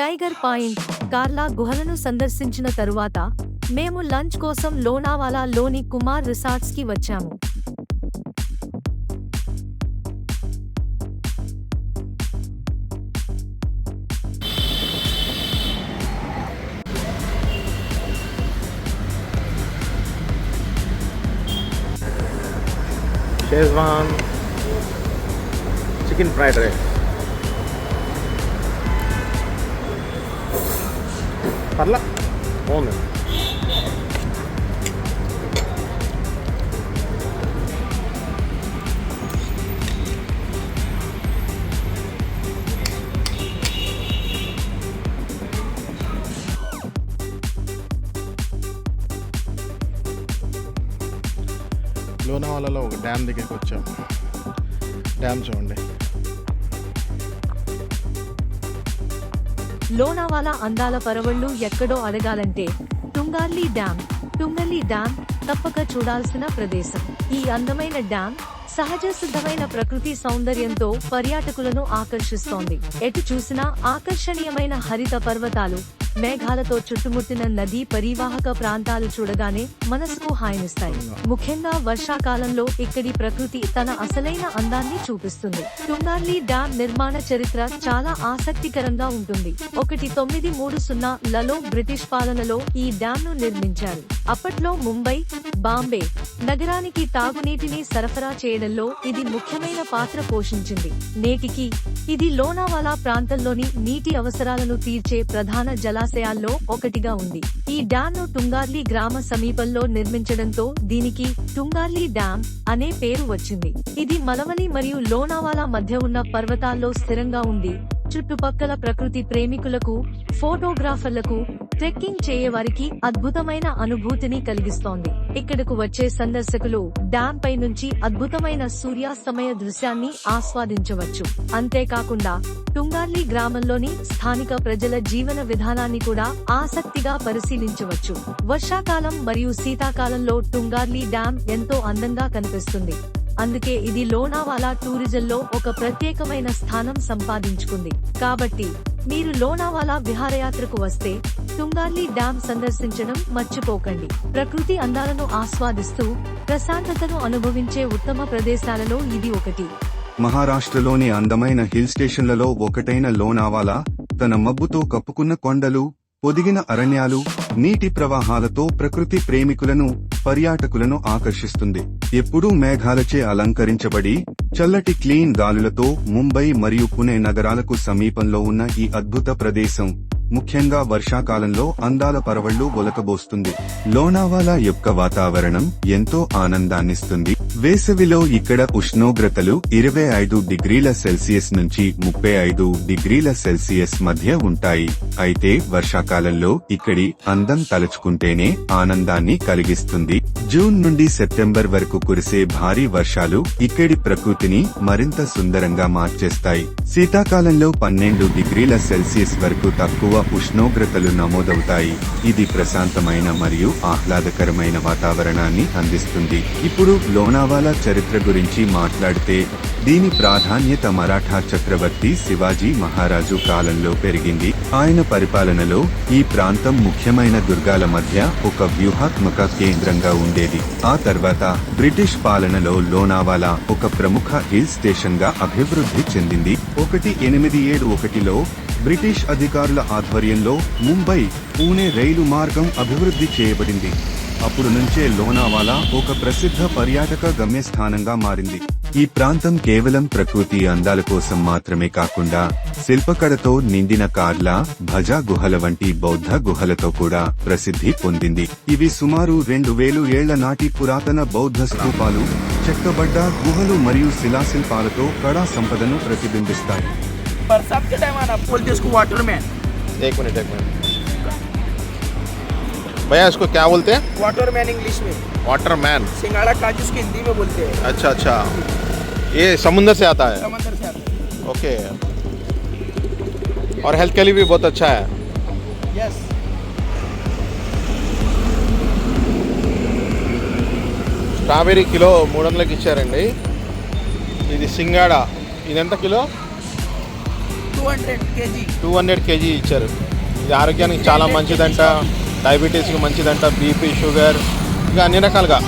Tiger point, కార్లా గుహలను సందర్శించిన తరువాత మేము లంచ్ కోసం లోనావాలా లోని కుమార్ రిసార్ట్స్ కి వచ్చాము. షేజ్వాన్ చికెన్ ఫ్రైడ్ రైస్ పర్లా బాగుంది. లోనావాలాలో ఒక డ్యామ్ దగ్గరికి వచ్చాం. డ్యామ్ చూడండి. లోనావాలా అందాల పరవళ్లు ఎక్కడో అడగాలంటే టుంగార్లీ డ్యామ్ తప్పక చూడాల్సిన ప్రదేశం. ఈ అందమైన డ్యామ్ సహజ సిద్ధమైన ప్రకృతి సౌందర్యంతో పర్యాటకులను ఆకర్షిస్తోంది. ఎటు చూసినా ఆకర్షణీయమైన హరిత పర్వతాలు, మేఘాలతో చుట్టుముట్టిన నదీ పరివాహక ప్రాంతాలు చూడగానే మనసుకు హాయినిస్తాయి. ముఖ్యంగా వర్షాకాలంలో ఇక్కడి ప్రకృతి తన అసలైన అందాన్ని చూపిస్తుంది. టుంగార్లీ డ్యామ్ నిర్మాణ చరిత్ర చాలా ఆసక్తికరంగా ఉంటుంది. 1930లలో బ్రిటిష్ పాలనలో ఈ డ్యామ్ ను నిర్మించారు. అప్పట్లో ముంబై, బాంబే నగరానికి తాగునీటిని సరఫరా చేయడంలో ఇది ముఖ్యమైన పాత్ర పోషించింది. నేటికి ఇది లోనావాలా ప్రాంతంలోని నీటి అవసరాలను తీర్చే ప్రధాన జలాశయాల్లో ఒకటిగా ఉంది. ఈ డ్యామ్ ను టుంగార్లీ గ్రామ సమీపంలో నిర్మించడంతో దీనికి టుంగార్లీ డ్యామ్ అనే పేరు వచ్చింది. ఇది మలవలి మరియు లోనావాలా మధ్య ఉన్న పర్వతాల్లో స్థిరంగా ఉంది. చుట్టుపక్కల ప్రకృతి ప్రేమికులకు, ఫోటోగ్రాఫర్లకు, ట్రెక్కింగ్ చేయవారికి అద్భుతమైన అనుభూతిని కలిగిస్తోంది. ఇక్కడకు వచ్చే సందర్శకులు డ్యామ్ పై నుంచి అద్భుతమైన సూర్యాస్తమయ దృశ్యాన్ని ఆస్వాదించవచ్చు. అంతేకాకుండా టుంగార్లీ గ్రామంలోని స్థానిక ప్రజల జీవన విధానాన్ని కూడా ఆసక్తిగా పరిశీలించవచ్చు. వర్షాకాలం మరియు శీతాకాలంలో టుంగార్లీ డ్యామ్ ఎంతో అందంగా కనిపిస్తుంది. అందుకే ఇది లోనావాలా టూరిజంలో ఒక ప్రత్యేకమైన స్థానం సంపాదించుకుంది. కాబట్టి మీరు లోనావాలా విహారయాత్రకు వస్తే టుంగార్లీ డ్యామ్ సందర్శించడం మర్చిపోకండి. ప్రకృతి అందాలను ఆస్వాదిస్తూ ప్రశాంతతను అనుభవించే ఉత్తమ ప్రదేశాలలో ఇది ఒకటి. మహారాష్ట్రలోని అందమైన హిల్ స్టేషన్లలో ఒకటైన లోనావాలా తన మబ్బుతో కప్పుకున్న కొండలు, పొదిగిన అరణ్యాలు, నీటి ప్రవాహాలతో ప్రకృతి ప్రేమికులను, పర్యాటకులను ఆకర్షిస్తుంది. ఎప్పుడూ మేఘాలచే అలంకరించబడి చల్లటి క్లీన్ గాలులతో ముంబై మరియు పుణె నగరాలకు సమీపంలో ఉన్న ఈ అద్భుత ప్రదేశం ముఖ్యంగా వర్షాకాలంలో అందాల పరవళ్లు ఒలకబోస్తుంది. లోనావాలా యొక్క వాతావరణం ఎంతో ఆనందాన్నిస్తుంది. వేసవిలో ఇక్కడ ఉష్ణోగ్రతలు 25 డిగ్రీల సెల్సియస్ నుంచి 35 డిగ్రీల సెల్సియస్ మధ్య ఉంటాయి. అయితే వర్షాకాలంలో ఇక్కడి అందం తలుచుకుంటేనే ఆనందాన్ని కలిగిస్తుంది. జూన్ నుండి సెప్టెంబర్ వరకు కురిసే భారీ వర్షాలు ఇక్కడి ప్రకృతిని మరింత సుందరంగా మార్చేస్తాయి. శీతాకాలంలో 12 డిగ్రీల సెల్సియస్ వరకు తక్కువ ఉష్ణోగ్రతలు నమోదవుతాయి. ఇది ప్రశాంతమైన మరియు ఆహ్లాదకరమైన వాతావరణాన్ని అందిస్తుంది. ఇప్పుడు లోనావాలా చరిత్ర గురించి మాట్లాడితే దీని ప్రాధాన్యత మరాఠా చక్రవర్తి శివాజీ మహారాజు కాలంలో పెరిగింది. ఆయన పరిపాలనలో ఈ ప్రాంతం ముఖ్యమైన దుర్గాల మధ్య ఒక వ్యూహాత్మక కేంద్రంగా ఉండేది. ఆ తర్వాత బ్రిటిష్ పాలనలో లోనావాలా ఒక ప్రముఖ హిల్ స్టేషన్ గా అభివృద్ధి చెందింది. 1871లో బ్రిటిష్ అధికారుల ఆధ్వర్యంలో ముంబై, పూణే రైలు మార్గం అభివృద్ధి చేయబడింది. అప్పుడు నుంచే లోనావాలా ఒక ప్రసిద్ధ పర్యాటక గమ్యస్థానంగా మారింది. ఈ ప్రాంతం కేవలం ప్రకృతి అందాల కోసం మాత్రమే కాకుండా శిల్పకళతో నిండిన కార్లా, భజా గుహల వంటి బౌద్ధ గుహలతో కూడా ప్రసిద్ధి పొందింది. ఇవి సుమారు 2000 ఏళ్ల నాటి పురాతన బౌద్ధ స్తూపాలు, చెక్కబడ్డ గుహలు మరియు శిలాశిల్పాలతో కళా సంపదను ప్రతిబింబిస్తాయి. बरसात के टाइम आना बोलते उसको वाटरमैन. एक मिनट भैया, इसको क्या बोलते हैं? वाटरमैन इंग्लिश में. वाटरमैन. सिंगाड़ा काजू उसको हिंदी में बोलते हैं. अच्छा, ये समुंदर से आता है. समंदर से आता है. ओके. और हेल्थ के लिए भी बहुत अच्छा है. यस. స్ట్రాబెర్రీ కిలో 300కి ఇచ్చారండి. ఇది సింగాడా, ఇది ఎంత కిలో? 200 kg. 200 కేజీ ఇచ్చారు. ఇది ఆరోగ్యానికి చాలా మంచిదంట, డయాబెటీస్కి మంచిదంట, బీపీ, షుగర్, ఇంకా అన్ని రకాలుగా